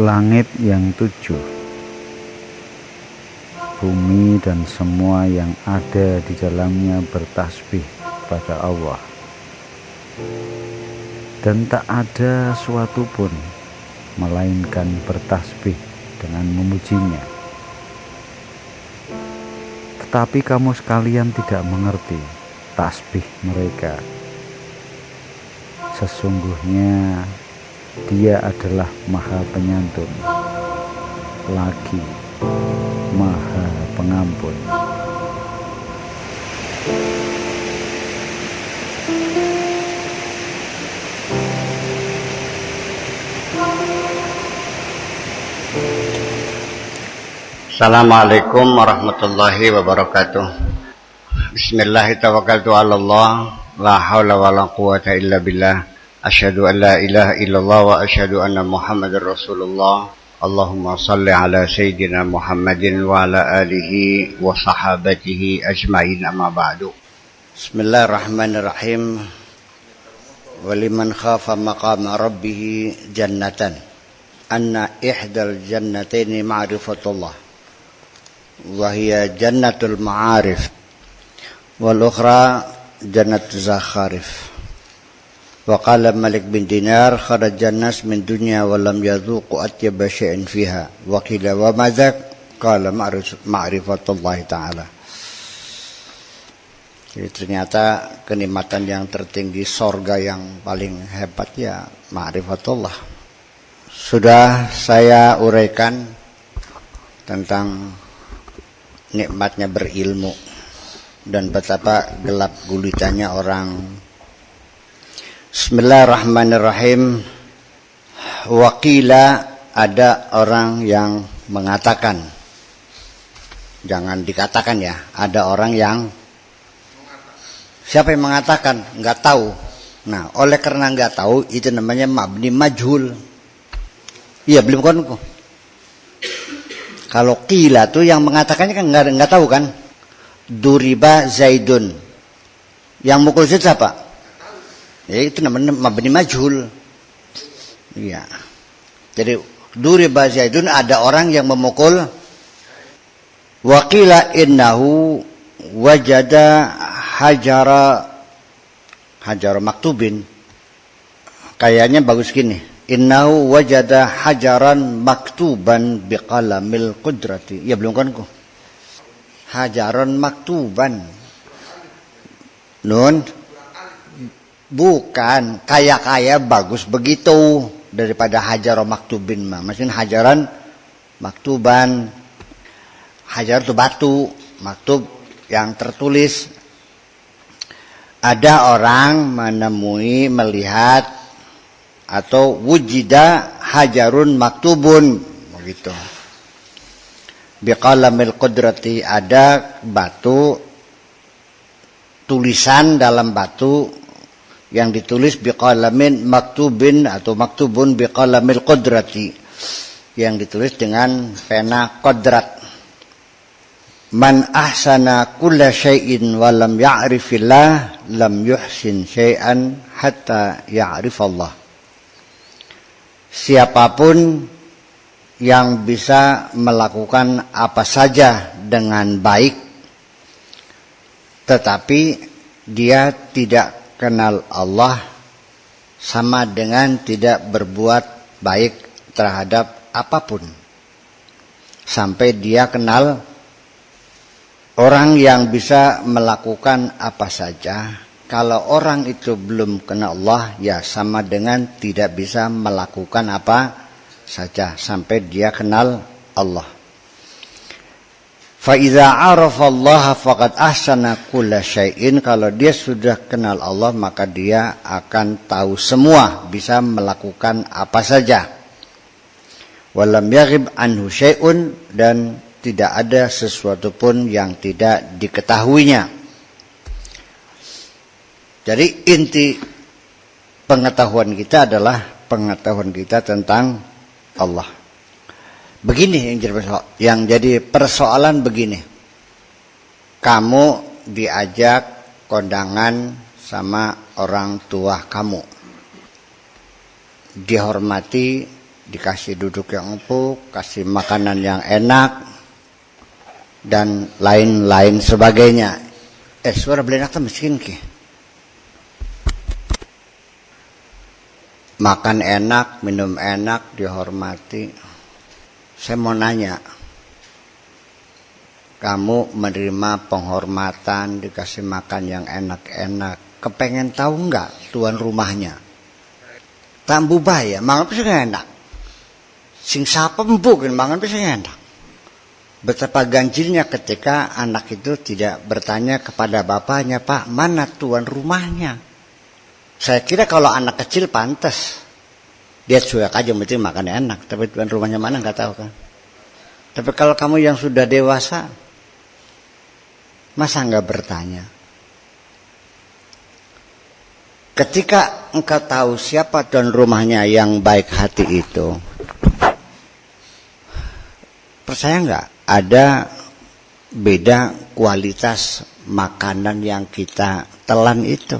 Langit yang tujuh, bumi dan semua yang ada di dalamnya bertasbih pada Allah, dan tak ada suatu pun melainkan bertasbih dengan memujinya. Tetapi kamu sekalian tidak mengerti tasbih mereka. Sesungguhnya Dia adalah Maha Penyantun, lagi Maha Pengampun. Assalamualaikum warahmatullahi wabarakatuh. Bismillahirrahmanirrahim. La haula wa la quwata illa billah. Asyhadu an la ilaha illallah wa asyhadu anna Muhammadar Rasulullah. Allahumma salli ala sayyidina Muhammadin wa ala alihi wa sahabatihi ajma'in, amma ba'du. Bismillahirrahmanirrahim. Waliman khafa maqama rabbih jannatan. Anna ihdal jannataini ma'rifatullah. Wahia jannatul ma'arif wal ukhra jannatul zakharif. Wa qala Malik bin Dinar kharajan nas min dunya wa lam yadhuqu atyaba syai'in fiha. Wa qila wa madzak qala ma'rifatullah ta'ala. Jadi ternyata kenikmatan yang tertinggi, sorga yang paling hebat ya ma'rifatullah. Sudah saya uraikan tentang nikmatnya berilmu dan betapa gelap gulitanya orang. Bismillahirrahmanirrahim. Waqila, ada orang yang mengatakan, jangan dikatakan ya, ada orang yang, siapa yang mengatakan? Enggak tahu. Nah, oleh karena enggak tahu, itu namanya mabni majhul. Iya, belum kan? Kalau qila tuh yang mengatakannya kan enggak tahu kan? Duriba Zaidun. Yang mukul Zaid siapa? Ya itu namanya mabni majhul. Iya. Jadi duriba Zaidun, ada orang yang memukul. Wa qila innahu wajada hajara maktubin. Kayaknya bagus gini. Innahu wajada hajaran maktuban biqalamil qudrati. Ya belum kan kok. Hajaran maktuban. Nun. Bukan. Kaya-kaya bagus begitu. Daripada hajaran maktubin mah. Maksudnya hajaran maktuban. Hajar itu batu. Maktub yang tertulis. Ada orang menemui, melihat, atau wujida hajarun maktubun, begitu. Biqalamil qudrati, ada batu, tulisan dalam batu yang ditulis biqalamin maktubin atau maktubun biqalamil qudrati, yang ditulis dengan pena qadrat. Man ahsana kulla syai'in wa lam ya'rifillah lam yuhsin syai'an hatta ya'rifallah. Siapapun yang bisa melakukan apa saja dengan baik, tetapi dia tidak kenal Allah, sama dengan tidak berbuat baik terhadap apapun. Sampai dia kenal. Orang yang bisa melakukan apa saja, kalau orang itu belum kenal Allah, ya sama dengan tidak bisa melakukan apa saja sampai dia kenal Allah. Fa idza arafa Allah faqad ahsana kulla syai'in. Kalau dia sudah kenal Allah, maka dia akan tahu semua, bisa melakukan apa saja. Walam yaghib anhu syai'un, dan tidak ada sesuatu pun yang tidak diketahuinya. Jadi inti pengetahuan kita adalah pengetahuan kita tentang Allah. Begini yang jadi persoalan begini. Kamu diajak kondangan sama orang tua kamu. Dihormati, dikasih duduk yang empuk, kasih makanan yang enak, dan lain-lain sebagainya. Suara belenak tuh miskin ki. Makan enak, minum enak, dihormati. Saya mau nanya, kamu menerima penghormatan, dikasih makan yang enak-enak, kepengen tahu nggak tuan rumahnya? Tambu baya, mangan bisa enak. Sing sapa mbukin mangan bisa enak. Betapa ganjilnya ketika anak itu tidak bertanya kepada bapaknya, Pak, mana tuan rumahnya? Saya kira kalau anak kecil pantas. Dia cuek aja, mesti makan enak. Tapi tuan rumahnya mana nggak tahu kan. Tapi kalau kamu yang sudah dewasa, masa nggak bertanya? Ketika engkau tahu siapa tuan rumahnya yang baik hati itu, percaya nggak ada beda kualitas makanan yang kita telan itu.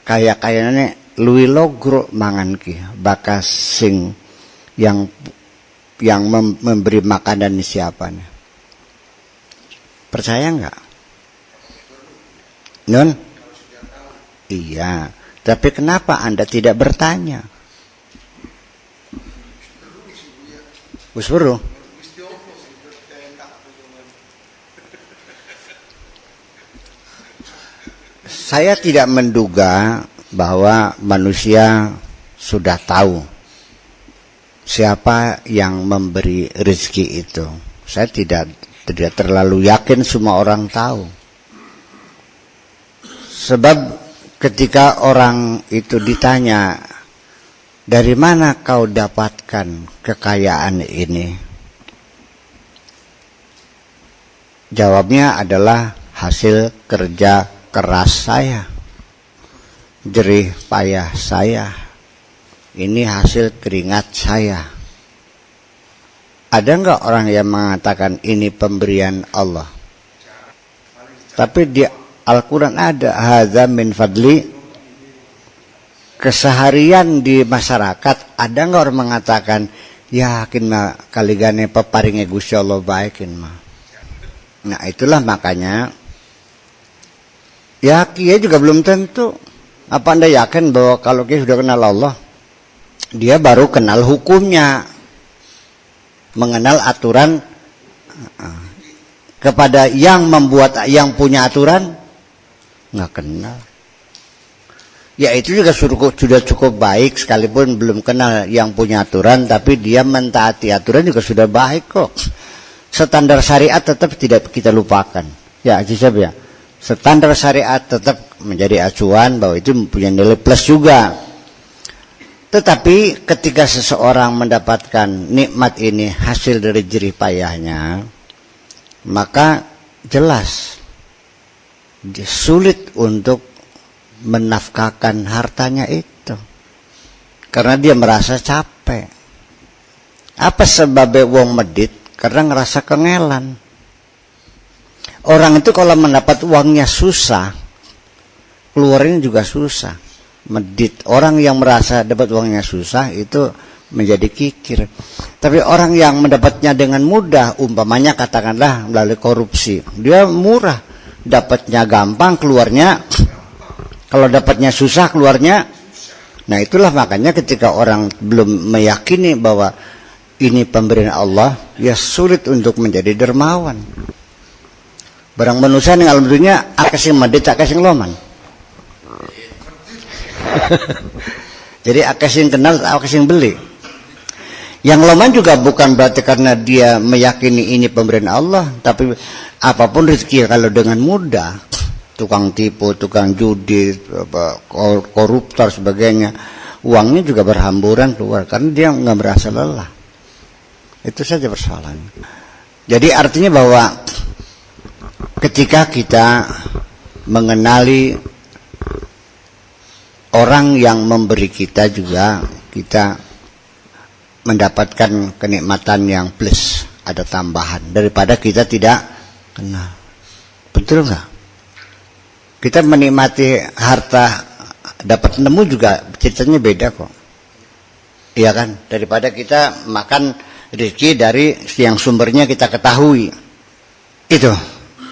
Kayaknya luwi logro mangan ki bakas sing yang memberi makanan siapa nih? Percaya nggak? Nun? Iya. Tapi kenapa Anda tidak bertanya? Usburu. Saya tidak menduga bahwa manusia sudah tahu siapa yang memberi rezeki itu. Saya tidak terlalu yakin semua orang tahu. Sebab ketika orang itu ditanya, dari mana kau dapatkan kekayaan ini? Jawabnya adalah hasil kerja keras saya, jerih payah saya, ini hasil keringat saya. Ada enggak orang yang mengatakan ini pemberian Allah? Tapi di Al-Quran ada hadza min fadli. Keseharian di masyarakat ada enggak orang mengatakan yakin mah kaligane peparinge Gusti Allah baikin mah. Nah itulah makanya ya kiai juga belum tentu. Apa Anda yakin bahwa kalau kiai sudah kenal Allah, dia baru kenal hukumnya, mengenal aturan kepada yang membuat, yang punya aturan nggak kenal. Ya itu juga sudah cukup baik, sekalipun belum kenal yang punya aturan, tapi dia mentaati aturan juga sudah baik kok. Standar syariat tetap tidak kita lupakan. Ya, Jisab ya. Standar syariat tetap menjadi acuan bahwa itu punya nilai plus juga. Tetapi ketika seseorang mendapatkan nikmat ini hasil dari jerih payahnya, maka jelas sulit untuk menafkahkan hartanya itu. Karena dia merasa capek. Apa sebabnya wong medit? Karena ngerasa kengelan. Orang itu kalau mendapat uangnya susah, keluarnya juga susah. Medit. Orang yang merasa dapat uangnya susah itu menjadi kikir. Tapi orang yang mendapatnya dengan mudah, umpamanya katakanlah melalui korupsi, dia murah, dapatnya gampang, keluarnya kalau dapatnya susah, keluarnya. Nah itulah makanya ketika orang belum meyakini bahwa ini pemberian Allah, ya sulit untuk menjadi dermawan. Barang manusia yang alam dunia akasing medit, akasing loman. Jadi akasing kenal, akasing beli. Yang loman juga bukan berarti karena dia meyakini ini pemberian Allah, tapi apapun rezeki kalau dengan mudah, tukang tipu, tukang judi, koruptor sebagainya, uangnya juga berhamburan keluar karena dia nggak merasa lelah. Itu saja persoalannya. Jadi artinya bahwa ketika kita mengenali orang yang memberi kita juga kita mendapatkan kenikmatan yang plus, ada tambahan daripada kita tidak kenal. Betul nggak? Kita menikmati harta dapat nemu juga ceritanya beda kok. Iya kan? Daripada kita makan rezeki dari yang sumbernya kita ketahui. Itu.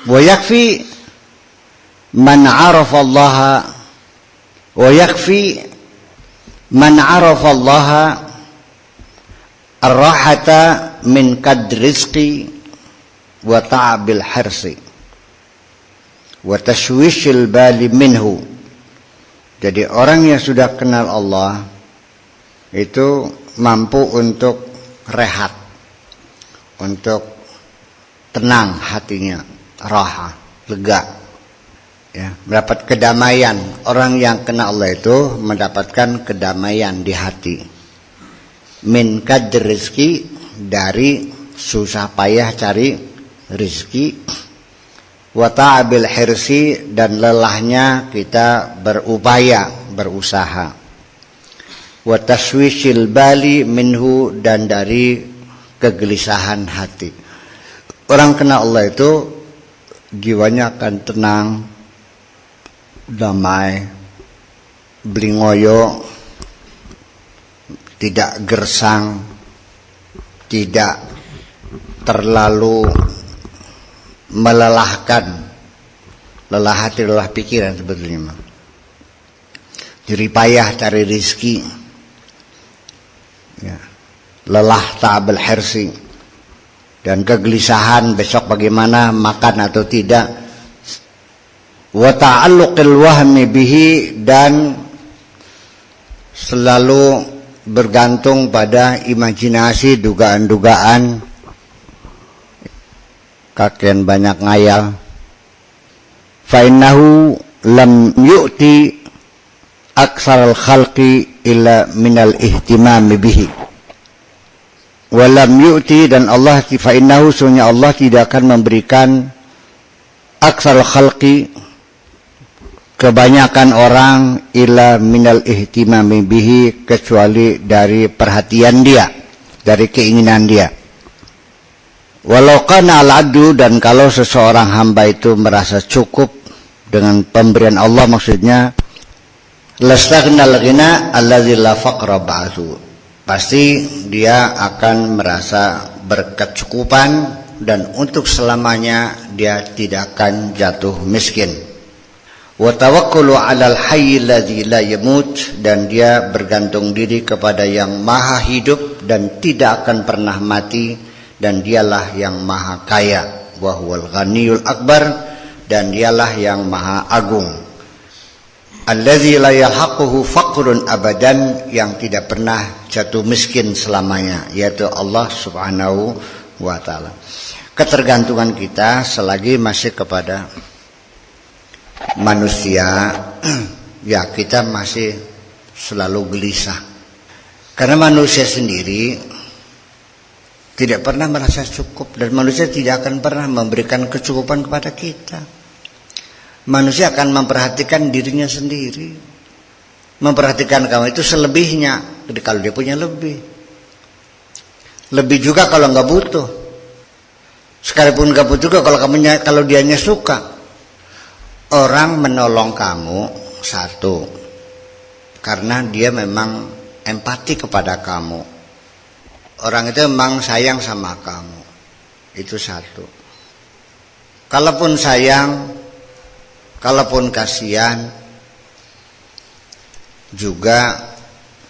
Wa yakfi man 'arafa Allah wa yakfi man 'arafa Allah ar-rahata min qadri rizqi wa ta'abil hirsi wa tashwishil bali minhu. Jadi orang yang sudah kenal Allah itu mampu untuk rehat, untuk tenang hatinya, raha, lega, ya, mendapat kedamaian. Orang yang kenal Allah itu mendapatkan kedamaian di hati. Min qadri rizki, dari susah payah cari rizki, wa ta'abil hirsi, dan lelahnya kita berupaya, berusaha, wa tashwishil bali minhu, dan dari kegelisahan hati. Orang kenal Allah itu jiwanya akan tenang, damai, blingoyo, tidak gersang, tidak terlalu melelahkan. Lelah hati, lelah pikiran sebetulnya. Jerih payah cari rizki, ya. Lelah ta'abul hirsi, dan kegelisahan besok bagaimana makan atau tidak. Wa ta'alluqil wahmi bihi, dan selalu bergantung pada imajinasi, dugaan-dugaan. Kakean banyak ngayal. Fa innahu lam yu'ti aksaral khalqi illa minal ihtimami bihi. Wa lam yu'ti, dan Allah, fa innahu, sunya Allah tidak akan memberikan aksaral khalqi, kebanyakan orang, illa minal ihtimami bihi, kecuali dari perhatian dia, dari keinginan dia. Walau kana al-'abdu, dan kalau seseorang hamba itu merasa cukup dengan pemberian Allah, maksudnya lastaghnal ghina alladzi la faqra ba'du, pasti dia akan merasa berkecukupan, dan untuk selamanya dia tidak akan jatuh miskin. Wa tawakkulu 'alal hayy alladzi la yamut, dan dia bergantung diri kepada yang maha hidup dan tidak akan pernah mati, dan dialah yang maha kaya. Wa huwal ghaniyul akbar, dan dialah yang maha agung. Allazi la yalhaquhu faqrun abadan, yang tidak pernah jatuh miskin selamanya, yaitu Allah Subhanahu wa ta'ala. Ketergantungan kita selagi masih kepada manusia, ya kita masih selalu gelisah. Karena manusia sendiri tidak pernah merasa cukup, dan manusia tidak akan pernah memberikan kecukupan kepada kita. Manusia akan memperhatikan dirinya sendiri, memperhatikan kamu itu selebihnya, kalau dia punya lebih juga kalau nggak butuh. Sekalipun nggak butuh juga kalau dianya suka. Orang menolong kamu, satu, karena dia memang empati kepada kamu. Orang itu memang sayang sama kamu, itu satu. Kalaupun sayang, kalaupun kasihan, juga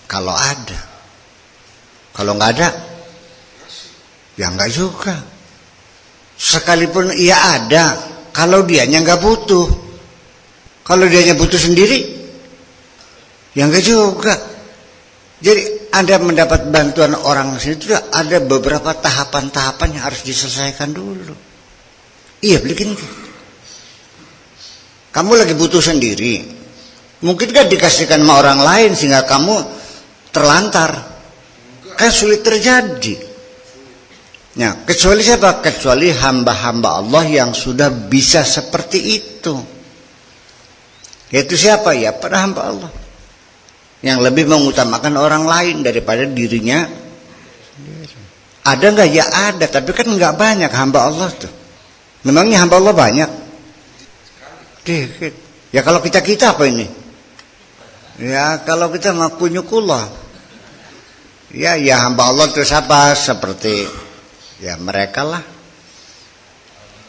kalau ada. Kalau nggak ada, ya nggak juga. Sekalipun ia ada, kalau dianya nggak butuh, kalau dianya butuh sendiri, ya nggak juga. Jadi Anda mendapat bantuan orang itu ada beberapa tahapan-tahapan yang harus diselesaikan dulu. Iya, begini. Kamu lagi butuh sendiri, mungkin kan dikasihkan sama orang lain sehingga kamu terlantar. Kan sulit terjadi. Nah, kecuali siapa? Kecuali hamba-hamba Allah yang sudah bisa seperti itu. Yaitu siapa? Ya, para hamba Allah. yang lebih mengutamakan orang lain daripada dirinya sendiri. Ada nggak? Ya ada, tapi kan nggak banyak hamba Allah tuh. Memangnya hamba Allah banyak? Dikit. Ya kalau kita apa ini? Ya kalau kita makunyukullah. Ya hamba Allah itu siapa? Seperti ya mereka lah.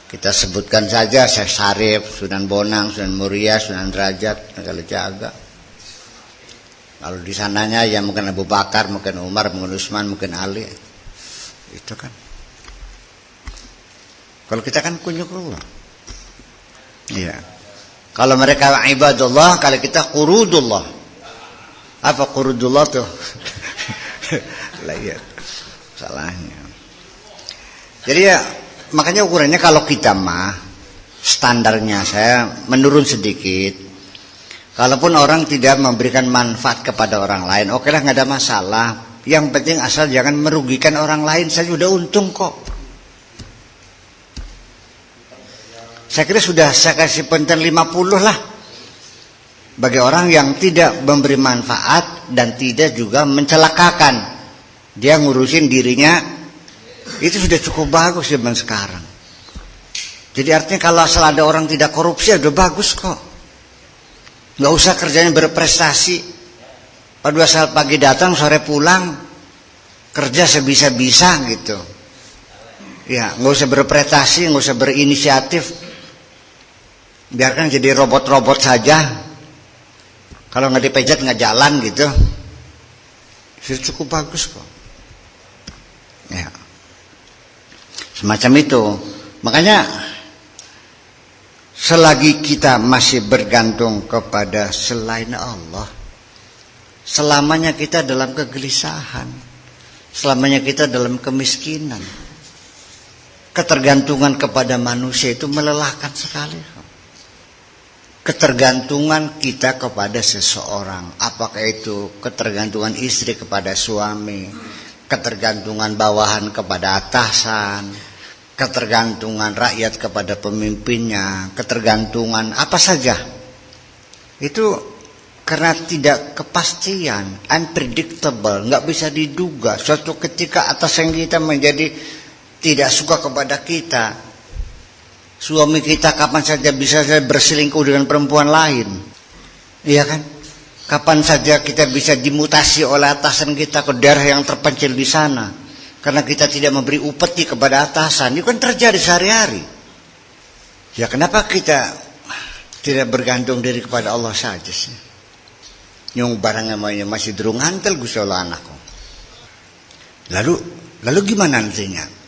Kita sebutkan saja Syekh Syarif, Sunan Bonang, Sunan Muria, Sunan Derajat, Kalijaga. Kalau di sananya ya mungkin Abu Bakar, mungkin Umar, mungkin Utsman, mungkin Ali. Itu kan. Kalau kita kan kunyukullah. Iya. Kalau mereka ibadullah, kalau kita qurudullah. Apa qurudullah tuh? Lah iya. Salahnya. Jadi ya makanya ukurannya kalau kita mah standarnya saya menurun sedikit. Kalaupun orang tidak memberikan manfaat kepada orang lain, oke lah nggak ada masalah. Yang penting asal jangan merugikan orang lain, saya sudah untung kok. Saya kira sudah saya kasih penten 50 lah. Bagi orang yang tidak memberi manfaat dan tidak juga mencelakakan. Dia ngurusin dirinya, itu sudah cukup bagus zaman sekarang. Jadi artinya kalau asal ada orang tidak korupsi, udah bagus kok. Nggak usah kerjanya berprestasi. Pada saat pagi datang, sore pulang, kerja sebisa-bisa gitu. Ya, nggak usah berprestasi, nggak usah berinisiatif. Biarkan jadi robot-robot saja. Kalau nggak dipejet nggak jalan gitu. Sudah cukup bagus kok. Ya. Semacam itu. Makanya selagi kita masih bergantung kepada selain Allah, selamanya kita dalam kegelisahan, selamanya kita dalam kemiskinan. Ketergantungan kepada manusia itu melelahkan sekali. Ketergantungan kita kepada seseorang, apakah itu ketergantungan istri kepada suami, ketergantungan bawahan kepada atasan, ketergantungan rakyat kepada pemimpinnya, ketergantungan apa saja. Itu karena tidak kepastian, unpredictable, nggak bisa diduga. Suatu ketika atasan kita menjadi tidak suka kepada kita. Suami kita kapan saja bisa berselingkuh dengan perempuan lain. Iya kan? Kapan saja kita bisa dimutasi oleh atasan kita ke daerah yang terpencil di sana. Karena kita tidak memberi upeti kepada atasan. Itu kan terjadi sehari-hari. Ya kenapa kita tidak bergantung diri kepada Allah saja sih? Yang barangnya masih durung hantel Gusti Allah anakku. Lalu gimana nantinya?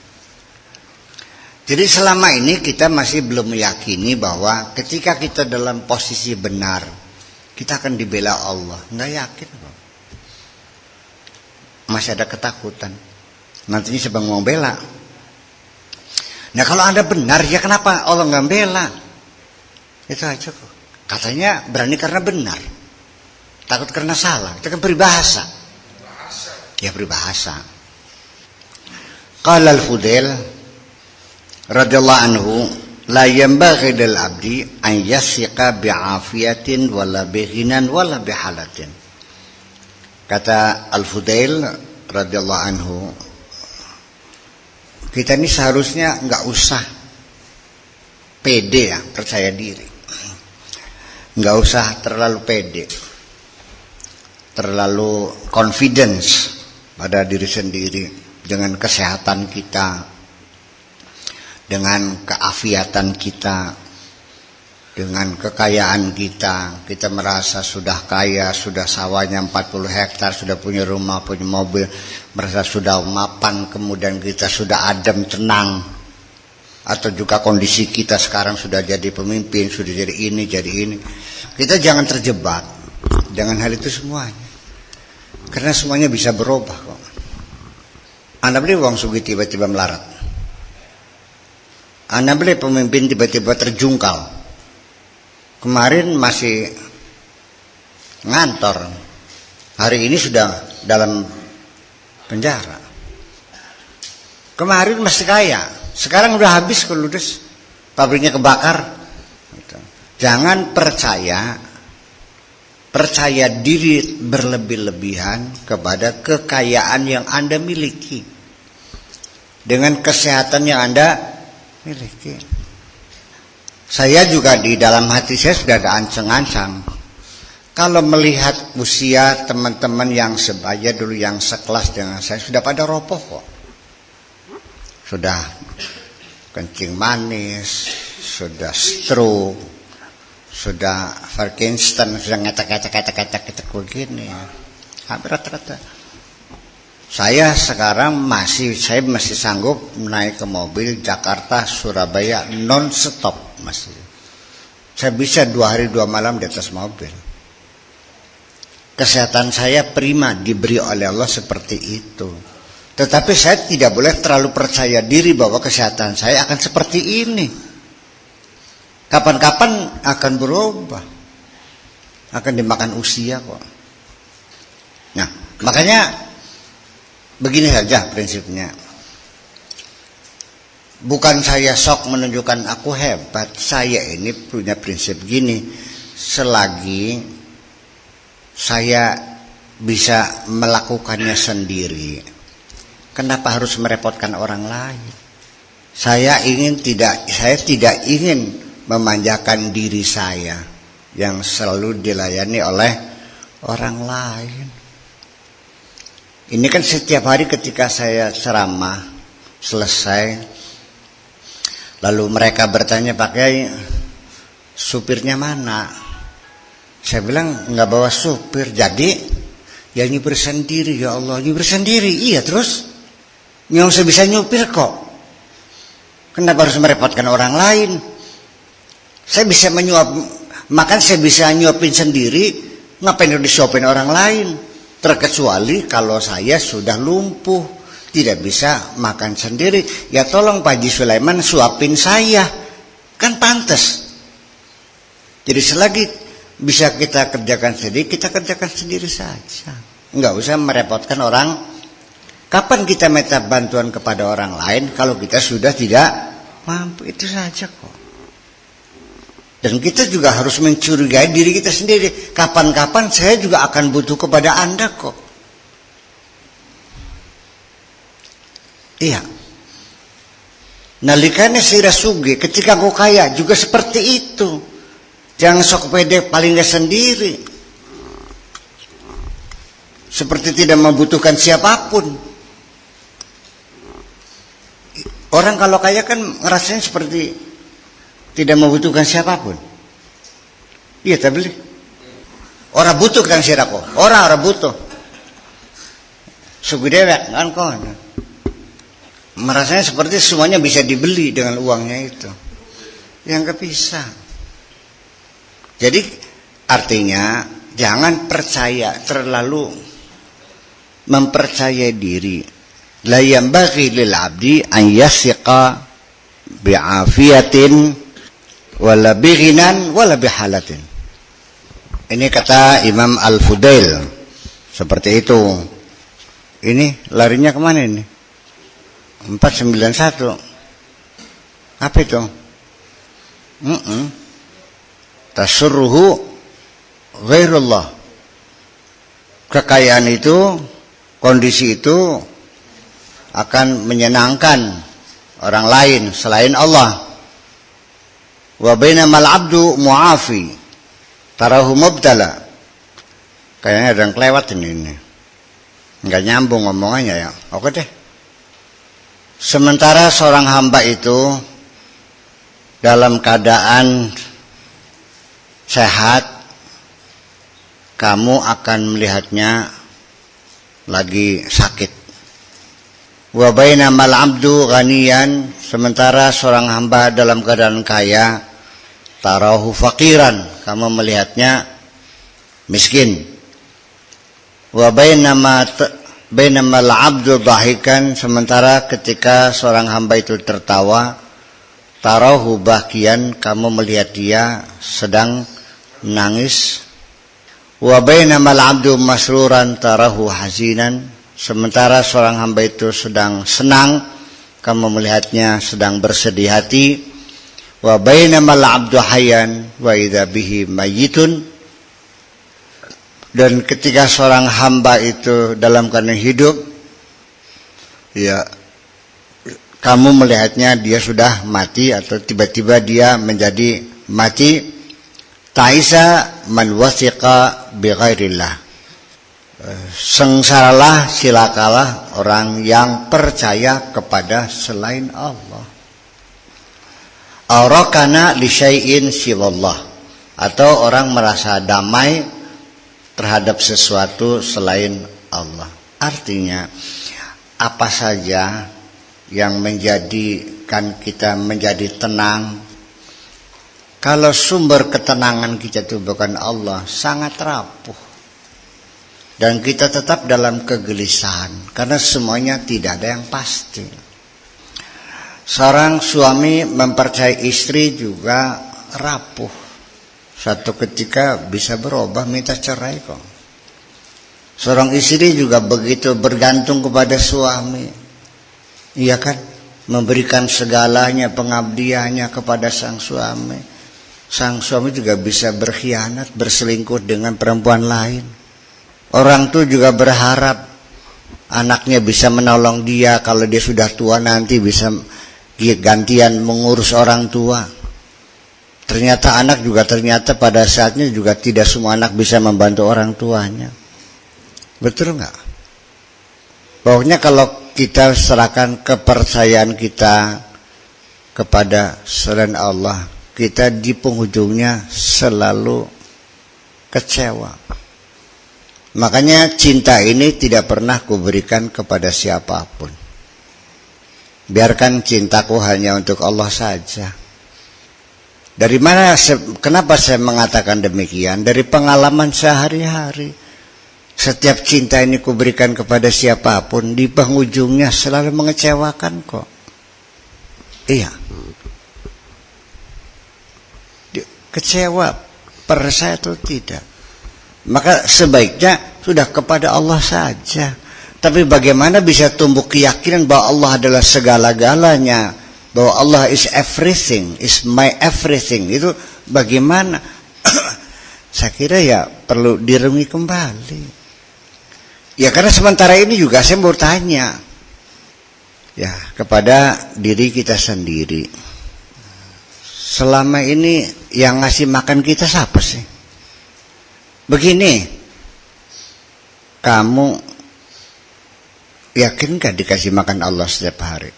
Jadi selama ini kita masih belum meyakini bahwa ketika kita dalam posisi benar, kita akan dibela Allah. Nggak yakin kok. Masih ada ketakutan. Nantinya siapa mau bela? Nah kalau Anda benar, ya kenapa Allah nggak bela? Itu aja kok. Katanya berani karena benar. Takut karena salah. Itu kan peribahasa. Ya peribahasa. Qala al-Fudail radhiyallahu anhu, la yanbaghi lil abdi an yasiqa bi'afiyatin wala bighinan wala bihalatin. Kata Al-Fudail radhiyallahu anhu, kita ini seharusnya nggak usah pede ya, percaya diri. Nggak usah terlalu pede, terlalu confidence pada diri sendiri dengan kesehatan kita, dengan keafiatan kita, dengan kekayaan kita. Kita merasa sudah kaya, sudah sawahnya 40 hektar, sudah punya rumah, punya mobil, merasa sudah mapan, kemudian kita sudah adem, tenang. Atau juga kondisi kita sekarang sudah jadi pemimpin, sudah jadi ini, jadi ini. Kita jangan terjebak dengan hal itu semuanya. Karena semuanya bisa berubah kok. Anda beli uang sugih tiba-tiba melarat. Anda beli pemimpin tiba-tiba terjungkal. Kemarin masih ngantor, hari ini sudah dalam penjara. Kemarin masih kaya, sekarang udah habis keludes, pabriknya kebakar. Jangan percaya percaya diri berlebih-lebihan kepada kekayaan yang Anda miliki, dengan kesehatan yang Anda miliki. Saya juga di dalam hati saya sudah ada ancang-ancang. Kalau melihat usia teman-teman yang sebaya dulu, yang sekelas dengan saya, sudah pada ropoh kok. Sudah kencing manis, sudah stroke, sudah Parkinson, sudah ngetek begini. Hampir rata-rata. Saya sekarang masih sanggup naik ke mobil Jakarta Surabaya non-stop masih. Saya bisa 2 hari 2 malam di atas mobil. Kesehatan saya prima, diberi oleh Allah seperti itu. Tetapi saya tidak boleh terlalu percaya diri bahwa kesehatan saya akan seperti ini. Kapan-kapan akan berubah. Akan dimakan usia kok. Nah, makanya begini saja prinsipnya. Bukan saya sok menunjukkan aku hebat. Saya ini punya prinsip gini. Selagi saya bisa melakukannya sendiri, kenapa harus merepotkan orang lain? Saya tidak ingin memanjakan diri saya yang selalu dilayani oleh orang lain. Ini kan setiap hari ketika saya ceramah selesai, lalu mereka bertanya, Pak Kiai, supirnya mana? Saya bilang nggak bawa supir, jadi ya nyupir sendiri. Ya Allah, nyupir sendiri. Iya, terus nggak usah bisa nyupir kok. Kenapa harus merepotkan orang lain? Saya bisa makan saya bisa nyuapin sendiri. Ngapain harus disuapin orang lain? Terkecuali kalau saya sudah lumpuh, tidak bisa makan sendiri. Ya tolong Pak Haji Sulaiman suapin saya, kan pantas. Jadi selagi bisa kita kerjakan sendiri, kita kerjakan sendiri saja. Enggak usah merepotkan orang. Kapan kita minta bantuan kepada orang lain kalau kita sudah tidak mampu? Itu saja kok. Dan kita juga harus mencurigai diri kita sendiri. Kapan-kapan saya juga akan butuh kepada Anda kok. Iya. Nalikane sira suge, ketika kau kaya juga seperti itu. Jangan sok pede paling gak sendiri. Seperti tidak membutuhkan siapapun. Orang kalau kaya kan ngerasain seperti tidak membutuhkan siapapun. Iya tak beli. Orang butuh kan sirako. Orang butuh. Sugu dewek kan kau. Merasanya seperti semuanya bisa dibeli dengan uangnya itu. Yang gak bisa. Jadi artinya jangan percaya terlalu mempercayai diri. La yanbaghi lil 'abdi an yasiqa bi'afiyatin wala bighinan wala bihalatin. Ini kata Imam Al-Fudail. Seperti itu. Ini larinya kemana ini? 491. Apa itu? Tasurruhu ghairullah. Kekayaan itu, kondisi itu akan menyenangkan orang lain selain Allah. Wa bainamal 'abdu mu'afi tarahu mubtala. Kayaknya ada yang kelewat ini. Enggak nyambung ngomongannya ya. Oke deh. Sementara seorang hamba itu dalam keadaan sehat, kamu akan melihatnya lagi sakit. Wa bainamal 'abdu ghaniyan, sementara seorang hamba dalam keadaan kaya, tarahu faqiran, kamu melihatnya miskin. Wa bainamal 'abdu dhahikan, sementara ketika seorang hamba itu tertawa, tarahu bakian, kamu melihat dia sedang nangis. Wa bainamal 'abdu masruran tarahu hazinan, sementara seorang hamba itu sedang senang, kamu melihatnya sedang bersedih hati. Wa bainamal 'abdu hayyan wa idza bihi mayyitun Dan ketika seorang hamba itu dalam keadaan hidup, ya kamu melihatnya dia sudah mati atau tiba-tiba dia menjadi mati, ta'isa man wasiqa bi ghairillah. Sengsaralah, silakalah orang yang percaya kepada selain Allah. Arakana li syai'in siwallah, atau orang merasa damai terhadap sesuatu selain Allah. Artinya apa saja yang menjadikan kita menjadi tenang, kalau sumber ketenangan kita itu bukan Allah, sangat rapuh. Dan kita tetap dalam kegelisahan, karena semuanya tidak ada yang pasti. Seorang suami mempercayai istri juga rapuh. Satu ketika bisa berubah minta cerai kok. Seorang istri juga begitu bergantung kepada suami. Iya kan? Memberikan segalanya, pengabdiannya kepada sang suami. Sang suami juga bisa berkhianat, berselingkuh dengan perempuan lain. Orang tuh juga berharap anaknya bisa menolong dia, kalau dia sudah tua nanti bisa gantian mengurus orang tua. Ternyata anak juga pada saatnya juga tidak semua anak bisa membantu orang tuanya. Betul nggak? Pokoknya kalau kita serahkan kepercayaan kita kepada selain Allah, kita di penghujungnya selalu kecewa. Makanya cinta ini tidak pernah kuberikan kepada siapapun. Biarkan cintaku hanya untuk Allah saja. Dari mana, kenapa saya mengatakan demikian? Dari pengalaman sehari-hari. Setiap cinta ini kuberikan kepada siapapun, di penghujungnya selalu mengecewakan kok. Iya. Kecewa, percaya atau tidak. Maka sebaiknya sudah kepada Allah saja. Tapi bagaimana bisa tumbuh keyakinan bahwa Allah adalah segala-galanya, bahwa Allah is everything, is my everything. Itu bagaimana? Saya kira ya perlu direnungi kembali. Ya karena sementara ini juga saya mau tanya ya kepada diri kita sendiri. Selama ini yang ngasih makan kita siapa sih? Begini, kamu yakin gak dikasih makan Allah setiap hari?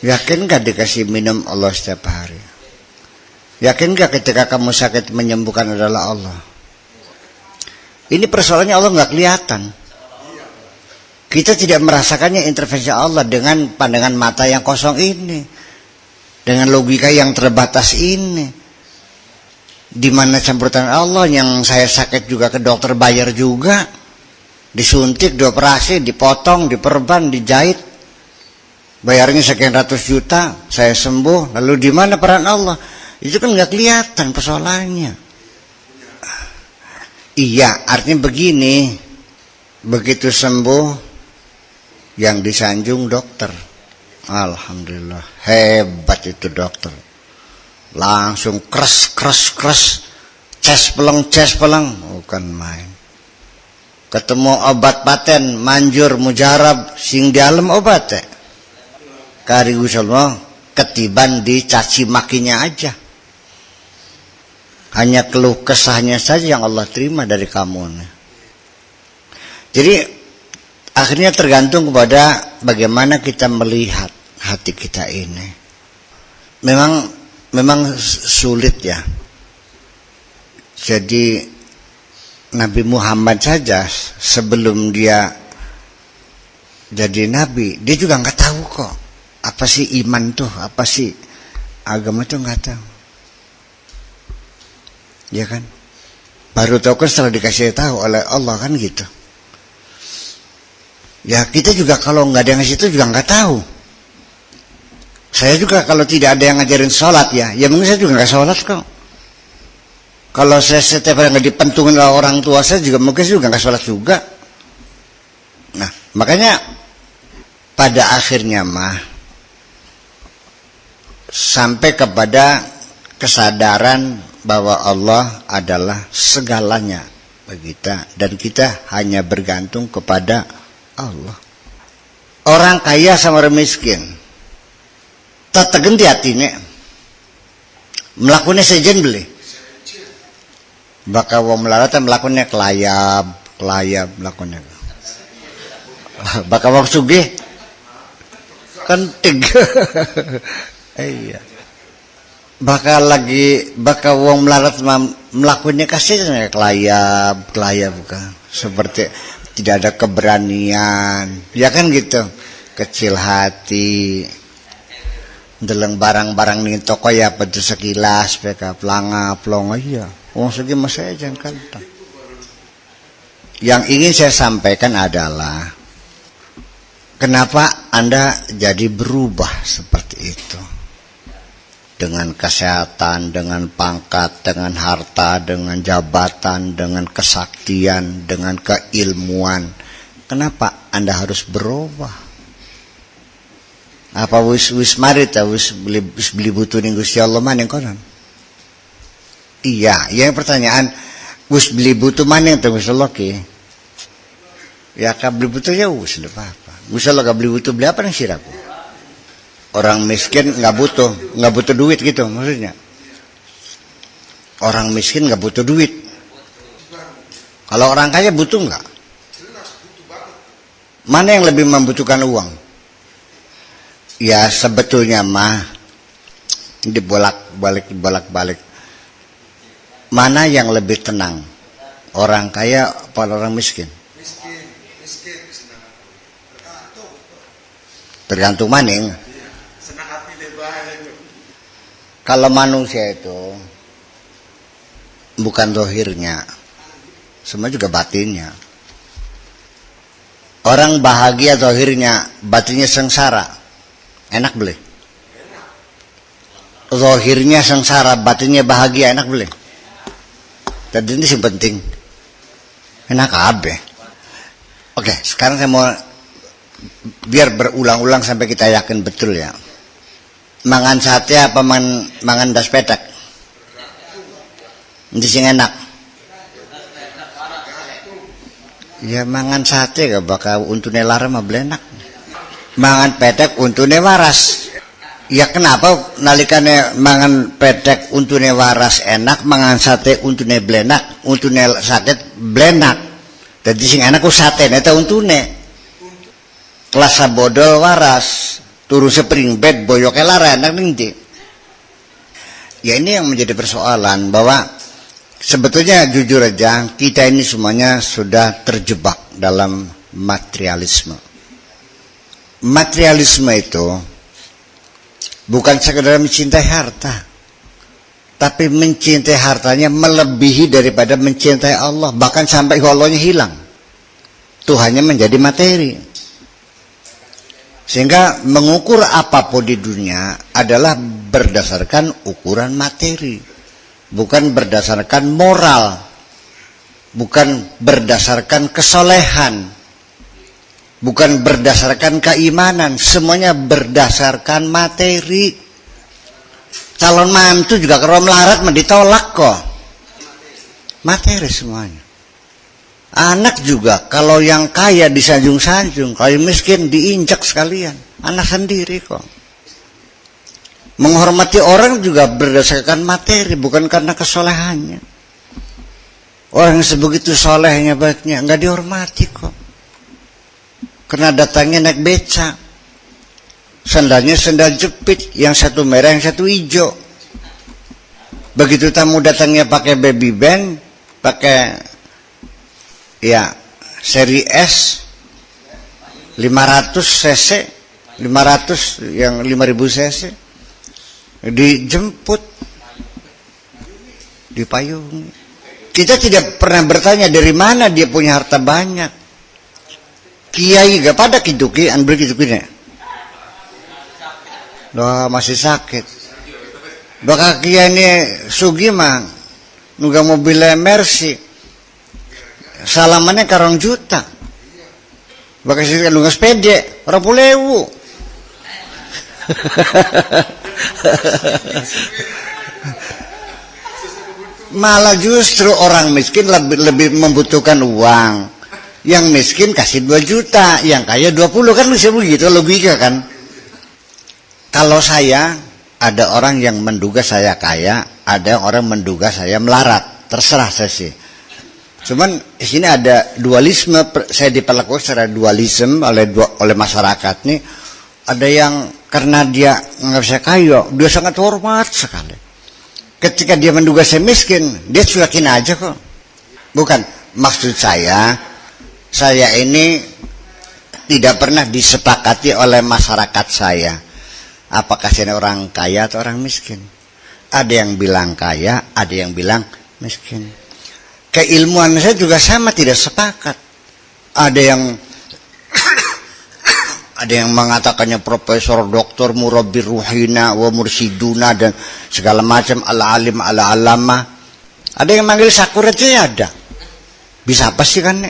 Yakin gak dikasih minum Allah setiap hari? Yakin gak ketika kamu sakit menyembuhkan adalah Allah? Ini persoalannya Allah gak kelihatan. Kita tidak merasakannya intervensi Allah dengan pandangan mata yang kosong ini, dengan logika yang terbatas ini. Di mana campur tangan Allah, yang saya sakit juga ke dokter bayar juga, disuntik, dioperasi, dipotong, diperban, dijahit. Bayarnya sekian ratus juta, saya sembuh. Lalu di mana peran Allah? Itu kan nggak kelihatan persoalannya. Iya, artinya begini, begitu sembuh, yang disanjung dokter. Alhamdulillah, hebat itu dokter. Langsung kres, ces peleng, bukan main. Ketemu obat paten, manjur, mujarab, sing dalam obat kari usulmu ketiban dicaci makinya aja. Hanya keluh kesahnya saja yang Allah terima dari kamu. Jadi akhirnya tergantung kepada bagaimana kita melihat hati kita ini. Memang sulit ya. Jadi Nabi Muhammad saja sebelum dia jadi nabi, dia juga nggak tahu kok apa sih iman tuh, apa sih agama tuh, nggak tahu. Ya kan? Baru tahu kan setelah dikasih tahu oleh Allah kan gitu. Ya kita juga kalau nggak ada yang ngasih itu juga nggak tahu. Saya juga kalau tidak ada yang ngajarin sholat ya mungkin saya juga nggak sholat kok. Kalau saya setiap hari nggak dipentungin oleh orang tua saya juga mungkin saya juga nggak sholat juga. Nah makanya pada akhirnya sampai kepada kesadaran bahwa Allah adalah segalanya, bagi kita, dan kita hanya bergantung kepada Allah. Orang kaya sama orang miskin tetegen di hatine melakukannya sejen beli, bakal wong melarat melakukannya kelayap melakukannya, bakal wong sugih kentig. Iya, bakal wong melarat melakukannya kasih kelayap bukan, seperti tidak ada keberanian, ya kan gitu, kecil hati, deleng barang-barang ning toko ya pedes sekilas peka plongo iya. Wong segi masa aja kantang. Yang ingin saya sampaikan adalah kenapa Anda jadi berubah seperti itu? Dengan kesehatan, dengan pangkat, dengan harta, dengan jabatan, dengan kesaktian, dengan keilmuan. Kenapa Anda harus berubah? Apa wis mari ta wis beli butuh ning Gusti Allah maning konon? Iya, yang pertanyaan wis beli butuh maning ta Gusti Allah ki? Ya ka beli butuh ya wis ndak apa-apa. Gusti Allah ka beli butuh beli apa nang siraku? Orang miskin nggak butuh duit gitu maksudnya. Orang miskin nggak butuh duit. Kalau orang kaya butuh nggak? Mana yang lebih membutuhkan uang? Ya sebetulnya mah dibolak-balik. Mana yang lebih tenang? Orang kaya atau orang miskin? Miskin. Tergantung maning. Kalau manusia itu bukan zahirnya, semua juga batinnya. Orang bahagia zahirnya, batinnya sengsara. Enak boleh? Zahirnya sengsara, batinnya bahagia, enak boleh? Tadi ini sih penting. Enak abe. Oke, sekarang saya mau biar berulang-ulang sampai kita yakin betul ya. Mangan sate apa mangan das petak? Nanti sing enak. Ya mangan sate gak bakal untune lara mah blenak. Mangan petek untune waras. Ya kenapa nalikane mangan petek untune waras enak, mangan sate untune blenak, untune sakit blenak. Jadi sing enak ku sate neta untune. Kelas bodol waras. Turun spring bed boyoknya lara enak nanti. Ya ini yang menjadi persoalan bahwa sebetulnya jujur aja kita ini semuanya sudah terjebak dalam materialisme. Materialisme itu bukan sekedar mencintai harta, tapi mencintai hartanya melebihi daripada mencintai Allah, bahkan sampai Allahnya hilang. Tuhannya menjadi materi. Sehingga mengukur apapun di dunia adalah berdasarkan ukuran materi, bukan berdasarkan moral, bukan berdasarkan kesolehan, bukan berdasarkan keimanan, semuanya berdasarkan materi. Calon mantu juga kalau melarat ditolak kok, materi semuanya. Anak juga kalau yang kaya disanjung-sanjung, kalau yang miskin diinjak sekalian. Anak sendiri kok. Menghormati orang juga berdasarkan materi, bukan karena kesolehannya. Orang yang sebegitu solehnya baiknya nggak dihormati kok. Karena datangnya naik beca, sandalnya sandal jepit, yang satu merah yang satu hijau. Begitu tamu datangnya pakai baby band, pakai ya seri S 500 cc 500 yang 5000 cc dijemput dipayungi. Kita tidak pernah bertanya dari mana dia punya harta banyak. Kiai gak pada kiduki an berkidukinya doa masih sakit bakal kiai ini sugi mah nuga mobilnya Mercy salamannya karong juta, bakal sih kan lungas pede, 20.000. Malah justru orang miskin lebih membutuhkan uang. Yang miskin kasih 2 juta, yang kaya 20, kan bisa begitu logika kan. Kalau saya, ada orang yang menduga saya kaya, ada orang menduga saya melarat, terserah saya sih. Cuman di sini ada dualisme, saya diperlakukan secara dualisme oleh masyarakat nih. Ada yang karena dia nggak bisa kaya, dia sangat hormat sekali. Ketika dia menduga saya miskin, dia cuekin aja kok. Bukan, maksud saya ini tidak pernah disepakati oleh masyarakat saya. Apakah saya orang kaya atau orang miskin? Ada yang bilang kaya, ada yang bilang miskin. Keilmuan saya juga sama, tidak sepakat. Ada yang mengatakannya profesor, doktor, murabbi ruhina, wa mursiduna, dan segala macam, ala-alim, ala-alama. Ada yang manggil sakur aja ya ada. Bisa apa sih kan?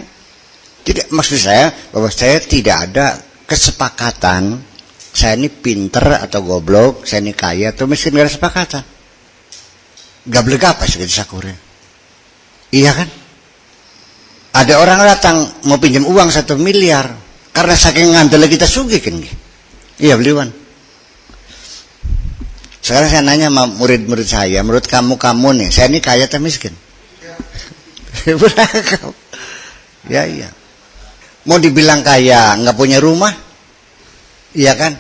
Tidak, maksud saya bahwa saya tidak ada kesepakatan. Saya ini pinter atau goblok, saya ini kaya atau miskin, gak ada sepakatan. Gablek apa sih sakurnya? Iya kan? Ada orang datang mau pinjam uang 1 miliar. Karena saking ngandel kita sugih kan. Iya beliwan. Sekarang saya nanya sama murid-murid saya, menurut kamu nih, saya ini kaya atau miskin? Ya iya. Mau dibilang kaya nggak punya rumah, iya kan?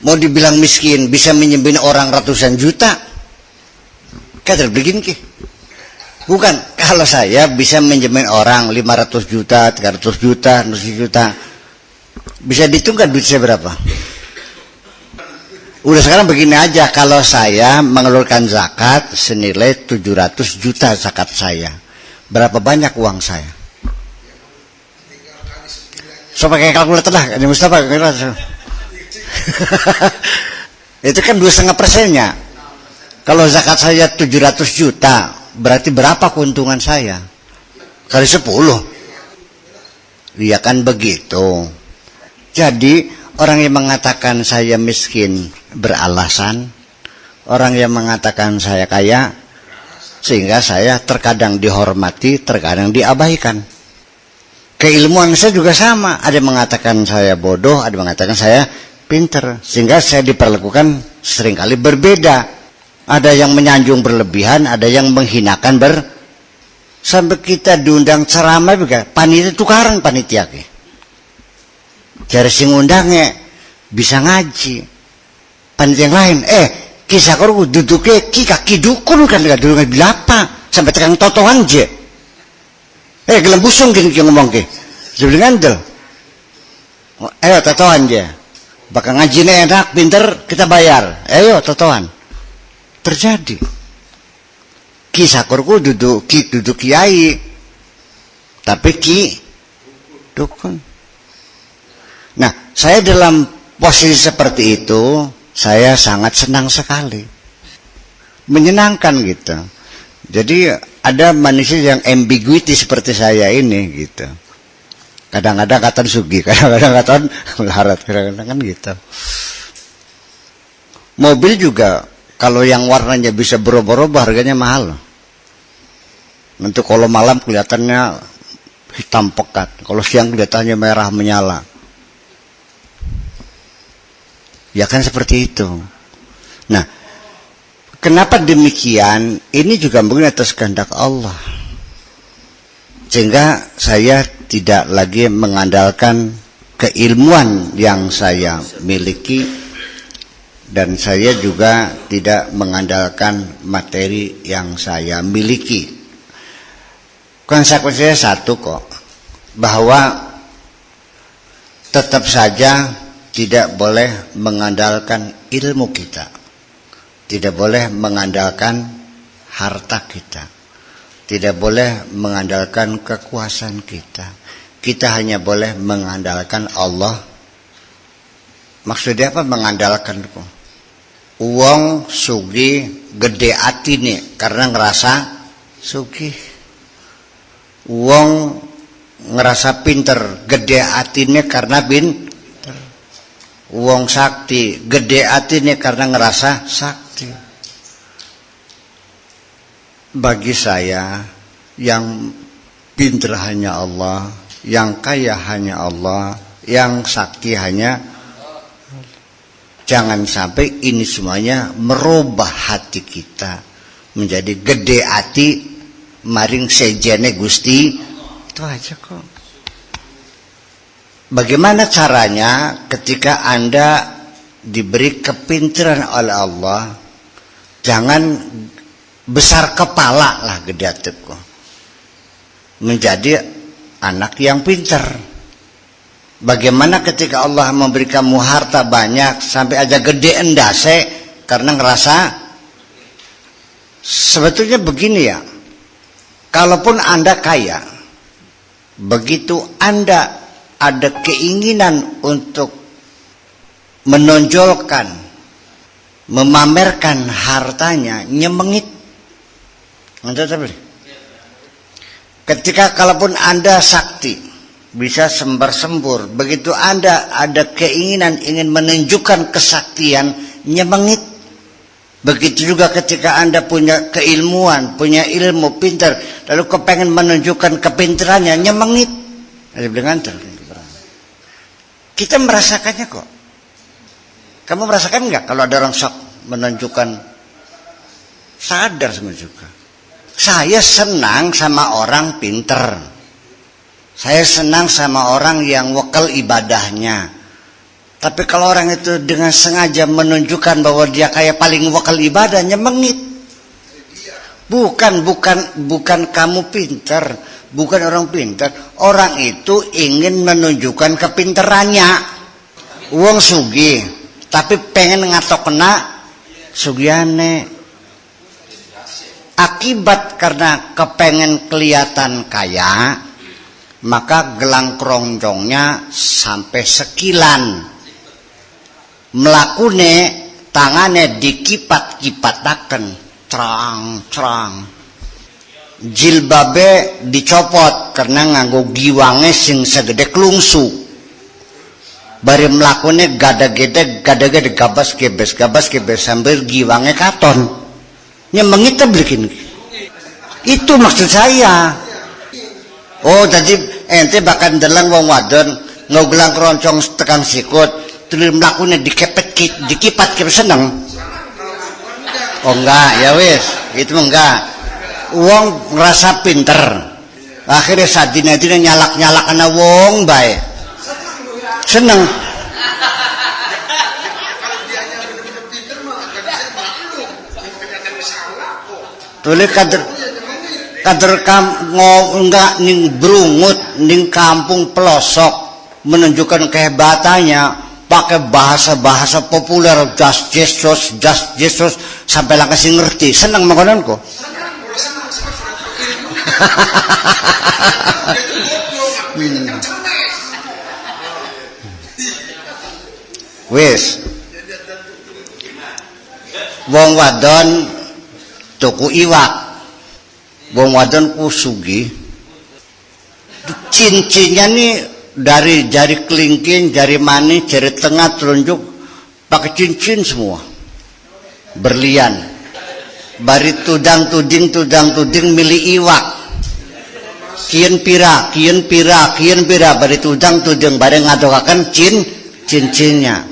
Mau dibilang miskin bisa minjemin orang ratusan juta, kayak begini ki. Bukan, kalau saya bisa minjemin orang 500 juta, 300 juta, 100 juta. Bisa dihitung kan duit saya berapa? Udah sekarang begini aja, kalau saya mengeluarkan zakat senilai 700 juta zakat saya. Berapa banyak uang saya? So pakai kalkulator lah, ini Mustafa. Itu kan 2,5%-nya. Kalau zakat saya 700 juta, berarti berapa keuntungan saya? Kali 10. Iya kan begitu. Jadi orang yang mengatakan saya miskin beralasan, orang yang mengatakan saya kaya, sehingga saya terkadang dihormati, terkadang diabaikan. Keilmuan saya juga sama, ada yang mengatakan saya bodoh, ada yang mengatakan saya pinter, sehingga saya diperlakukan seringkali berbeda. Ada yang menyanjung berlebihan, ada yang menghinakan sampai kita diundang ceramah juga, panitia tukaran panitia ke. Jari sing undangnya bisa ngaji. Panitia yang lain, kisah kau duduknya kaki dukun kan, duduknya bilapa sampai tekan totohan je. Gelem busung gini ngomong ke, jadi ngandel. Ayo totohan je, bakal ngajinya enak, pinter, kita bayar. Ayo totohan. Terjadi kisah kurku duduk kiai tapi dukun. Nah, saya dalam posisi seperti itu saya sangat senang sekali, menyenangkan gitu. Jadi ada manusia yang ambiguity seperti saya ini gitu. Kadang-kadang kata sugi, kadang-kadang kata melarat, kadang-kadang kan gitu. Mobil juga kalau yang warnanya bisa berubah-ubah harganya mahal. Nanti kalau malam kelihatannya hitam pekat, kalau siang kelihatannya merah menyala. Ya kan seperti itu. Nah, kenapa demikian? Ini juga mungkin atas kehendak Allah. Sehingga saya tidak lagi mengandalkan keilmuan yang saya miliki, dan saya juga tidak mengandalkan materi yang saya miliki. Konsekuensinya satu kok, bahwa tetap saja tidak boleh mengandalkan ilmu kita, tidak boleh mengandalkan harta kita, tidak boleh mengandalkan kekuasaan kita. Kita hanya boleh mengandalkan Allah. Maksudnya apa mengandalkan kok? Uang sugih gede hati nih karena ngerasa sugih. Uang ngerasa pinter gede hati nih karena pinter. Uang sakti gede hati nih karena ngerasa sakti. Bagi saya, yang pintar hanya Allah, yang kaya hanya Allah, yang sakti hanya. Jangan sampai ini semuanya merubah hati kita menjadi gede hati, maring sejene Gusti. Itu aja kok. Bagaimana caranya ketika Anda diberi kepintaran oleh Allah, jangan besar kepala lah, gede hati kok. Menjadi anak yang pintar. Bagaimana ketika Allah memberi kamu harta banyak sampai aja gede endase karena ngerasa. Sebetulnya begini ya, kalaupun Anda kaya, begitu Anda ada keinginan untuk menonjolkan, memamerkan hartanya, nyemengit. Ketika kalaupun Anda sakti, bisa sembar-sembur, begitu Anda ada keinginan ingin menunjukkan kesaktian, nyemengit. Begitu juga ketika Anda punya keilmuan, punya ilmu, pintar, lalu kepengen menunjukkan kepintarannya, nyemengit. Kita merasakannya kok. Kamu merasakan nggak kalau ada orang sok menunjukkan? Sadar semua juga. Saya senang sama orang pinter. Saya senang sama orang yang wakil ibadahnya. Tapi kalau orang itu dengan sengaja menunjukkan bahwa dia kayak paling wakil ibadahnya, mengit. Bukan kamu pinter, bukan orang pinter. Orang itu ingin menunjukkan kepinterannya. Wong sugih, tapi pengen ngatok kena sugiane. Akibat karena kepengen kelihatan kaya, maka gelang keroncongnya sampai sekilan, melakune tangannya dikipat-kipataken, cerang, jilbabe dicopot karena nganggo giwange sing segede klungsu, bari melakune gada-gede gabas gebes sambil giwange katon, nyemengit belikin. Itu maksud saya. Oh, jadi ente bahkan delang wong wadon ngogelang keroncong tekan sikut, terus melakukannya dikipat seneng. Oh enggak, ya wis, itu enggak. Wong ngerasa pinter, akhirnya sadina nyalak karena wong bae, seneng. Tulis kader enggak ning brungut ning kampung pelosok menunjukkan kehebatannya pakai bahasa populer, just Jesus sampai lah kasih ngerti, senang makanan kok. Wes wong wadon tuku iwak, wong wadon kusugi, cincinnya nih dari jari kelingking, jari manis, jari tengah, telunjuk, pakai cincin semua, berlian, bari tudang tuding milih iwak, kian pira, bari tudang bari ngadokakan cincinnya,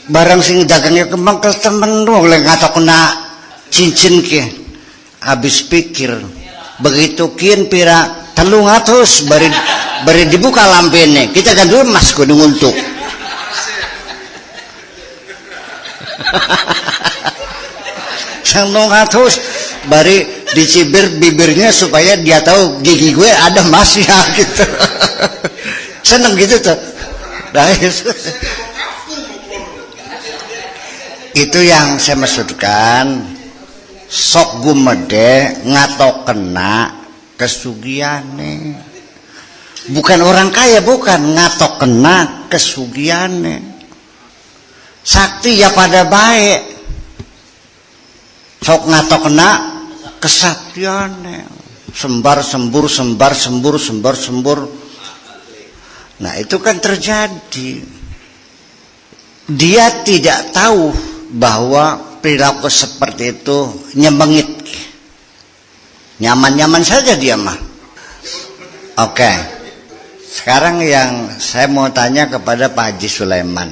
barang sing dagangnya kembang ke temen dong, ngatok kena cincin ke. Habis pikir, begitu kian pira 300 bari dibuka lampene, kita kan dulu mas gunung untuk. Sang 300 bari dicibir bibirnya supaya dia tahu gigi gue ada masnya gitu. Seneng gitu tuh. Itu yang saya maksudkan. Sok gumede ngatok kena kesugiane, bukan orang kaya, bukan ngatok kena kesugiane. Sakti ya pada baik, sok ngatok kena kesaktiane, sembar sembur. Nah itu kan terjadi. Dia tidak tahu bahwa perilaku seperti itu nyemengit. Nyaman-nyaman saja dia mah. Oke. Sekarang yang saya mau tanya kepada Pak Haji Sulaiman.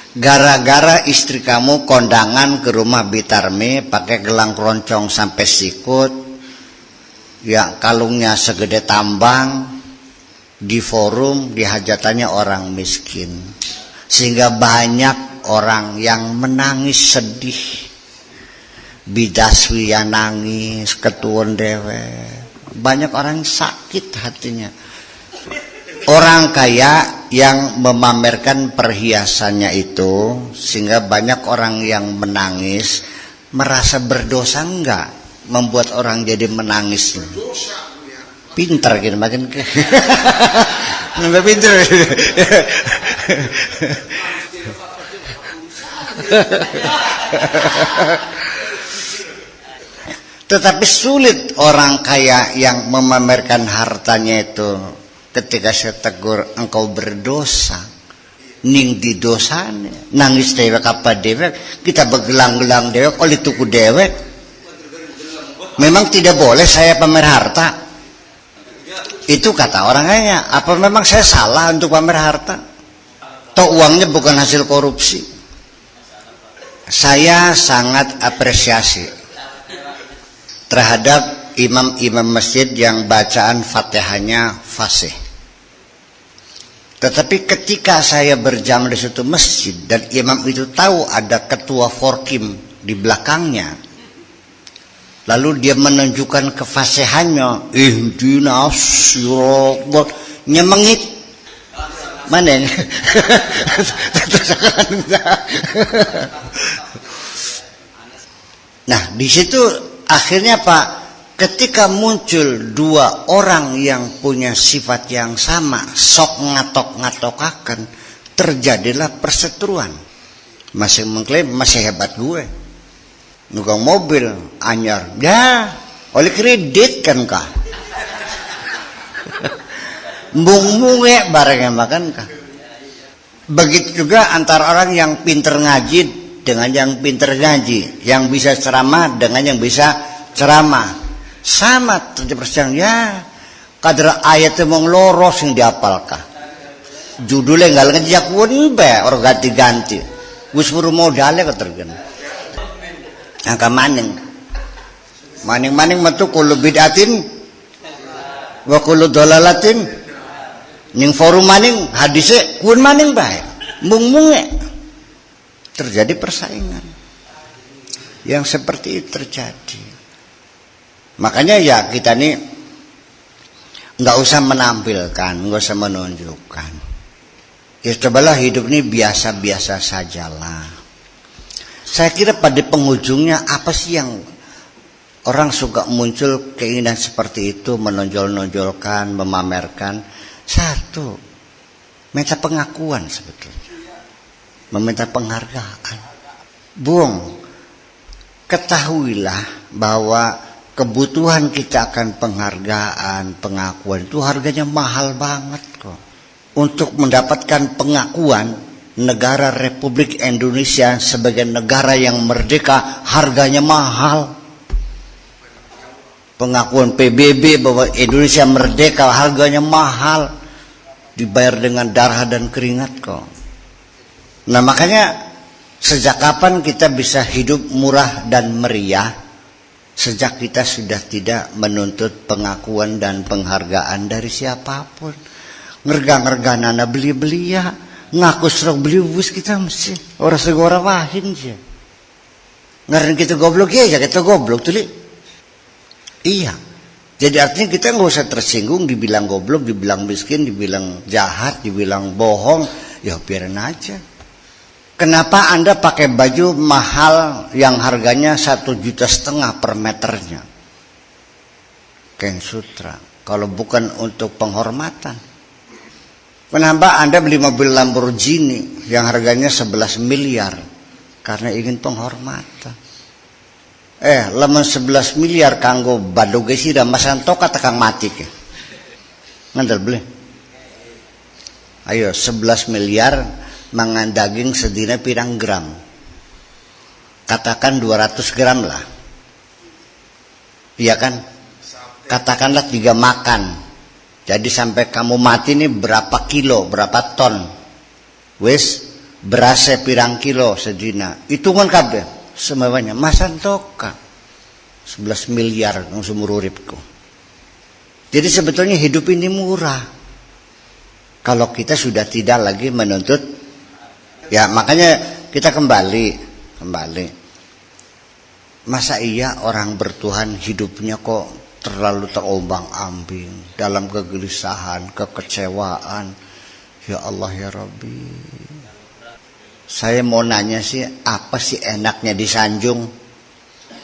Gara-gara istri kamu kondangan ke rumah Bitarmi pakai gelang keroncong sampai sikut, ya kalungnya segede tambang, di forum dihajatannya orang miskin, sehingga banyak orang yang menangis sedih. Bidaswi yang nangis, ketuan dewe, banyak orang yang sakit hatinya. Orang kaya yang memamerkan perhiasannya itu, sehingga banyak orang yang menangis. Merasa berdosa enggak membuat orang jadi menangis? Pintar gitu makin nambah pintar. Tetapi sulit orang kaya yang memamerkan hartanya itu. Ketika saya tegur, engkau berdosa, ning di dosanya, nangis dewek apa dewek, kita bergelang-gelang dewek, oleh tuku dewek. Memang tidak boleh saya pamer harta. Itu kata orang kaya. Apa memang saya salah untuk pamer harta? Toh uangnya bukan hasil korupsi. Saya sangat apresiasi terhadap imam-imam masjid yang bacaan Fatihahnya fasih. Tetapi ketika saya berjamaah di suatu masjid dan imam itu tahu ada ketua Forkim di belakangnya, lalu dia menunjukkan kefasihannya, ihdinas siratal, nyemengit, mana? Nah, di situ akhirnya Pak, ketika muncul dua orang yang punya sifat yang sama, sok ngatok-ngatokaken, terjadilah perseteruan. Masih mengklaim masih hebat gue, nugang mobil anyar, ya oleh kredit kan kah? Mbung-mbunge barangnya makan kah? Begitu juga antara orang yang pinter ngaji dengan yang pinter ngaji, yang bisa ceramah dengan yang bisa ceramah. Sama terjadi ya, kadar ayatnya mau loros yang diapalkah, judulnya nggak ngejak pun be orang ganti-ganti, gue suruh modalnya ketergen. Angka maning metu kulu bidatin, wa kulu dolalatin, ning forum maning hadisnya kun maning baik, mung-munge terjadi persaingan yang seperti itu terjadi. Makanya ya kita nih nggak usah menampilkan, nggak usah menunjukkan. Ya cobalah hidup ini biasa-biasa sajalah. Saya kira pada penghujungnya apa sih yang orang suka muncul keinginan seperti itu, menonjol-nonjolkan, memamerkan? Satu, minta pengakuan sebetulnya, meminta penghargaan. Bung, ketahuilah bahwa kebutuhan kita akan penghargaan, pengakuan itu harganya mahal banget kok. Untuk mendapatkan pengakuan negara Republik Indonesia sebagai negara yang merdeka harganya mahal. Pengakuan PBB bahwa Indonesia merdeka harganya mahal. Dibayar dengan darah dan keringat kok. Nah makanya sejak kapan kita bisa hidup murah dan meriah? Sejak kita sudah tidak menuntut pengakuan dan penghargaan dari siapapun. Ngerga-ngerganana beli-beli ya, ngaku serok beli bus kita mesti orang segora wahin sih. Ngarin kita goblok ya, kita goblok tuh li. Iya. Jadi artinya kita nggak usah tersinggung dibilang goblok, dibilang miskin, dibilang jahat, dibilang bohong, ya biarin aja. Kenapa Anda pakai baju mahal yang harganya 1,5 juta per meternya? Ken Sutra. Kalau bukan untuk penghormatan. Kenapa Anda beli mobil Lamborghini yang harganya 11 miliar? Karena ingin penghormatan. Lemon 11 miliar kanggo badoge sih dan masanto kata kang mati ke. Ngandel beli. Ayo 11 miliar mangan daging sedina pirang gram, katakan 200 gram lah. Iya kan? Katakanlah 3 makan. Jadi sampai kamu mati ini berapa kilo, berapa ton? Wis berase pirang kilo sedina. Hitungan kabeh semuanya. Masan toka 11 miliar seumur uripku. Jadi sebetulnya hidup ini murah. Kalau kita sudah tidak lagi menuntut, ya makanya kita kembali. Masa iya orang bertuhan hidupnya kok terlalu terombang-ambing dalam kegelisahan, kekecewaan. Ya Allah ya Rabbi. Saya mau nanya sih, apa sih enaknya di Sanjung?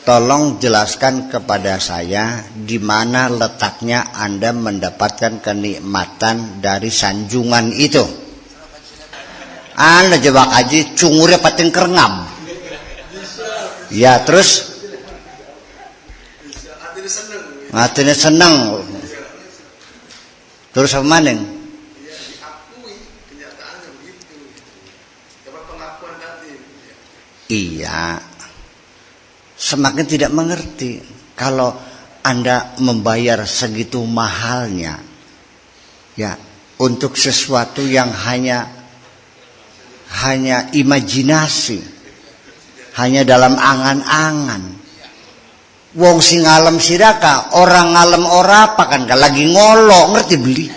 Tolong jelaskan kepada saya di mana letaknya Anda mendapatkan kenikmatan dari sanjungan itu. Anda jebak aja cungurnya pating kerengam. Ya terus hatinya seneng. Terus apa maning? Iya. Semakin tidak mengerti kalau Anda membayar segitu mahalnya ya untuk sesuatu yang hanya imajinasi, hanya dalam angan-angan. Wong sing ngalem siraka, orang ngalem ora apa kan lagi ngolo, ngerti beli.